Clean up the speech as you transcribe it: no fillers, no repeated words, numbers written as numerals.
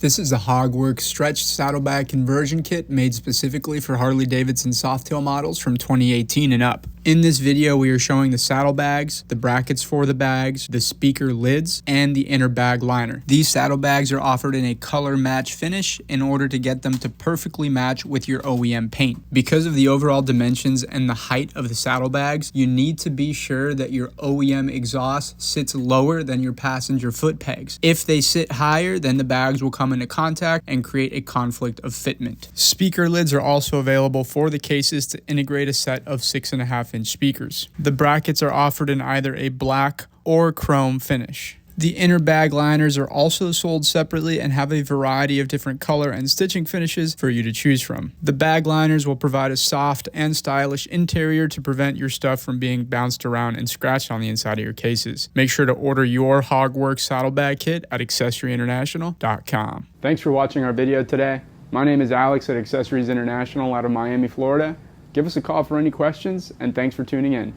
This is a Hogworkz Stretched Saddlebag conversion kit made specifically for Harley-Davidson Softail models from 2018 and up. In this video, we are showing the saddlebags, the brackets for the bags, the speaker lids, and the inner bag liner. These saddlebags are offered in a color match finish in order to get them to perfectly match with your OEM paint. Because of the overall dimensions and the height of the saddlebags, you need to be sure that your OEM exhaust sits lower than your passenger foot pegs. If they sit higher, then the bags will come into contact and create a conflict of fitment. Speaker lids are also available for the cases to integrate a set of 6.5-inch speakers. The brackets are offered in either a black or chrome finish. The inner bag liners are also sold separately and have a variety of different color and stitching finishes for you to choose from. The bag liners will provide a soft and stylish interior to prevent your stuff from being bounced around and scratched on the inside of your cases. Make sure to order your Hogworkz saddlebag kit at accessoryinternational.com. Thanks for watching our video today. My name is Alex at Accessories International out of Miami, Florida. Give us a call for any questions, and thanks for tuning in.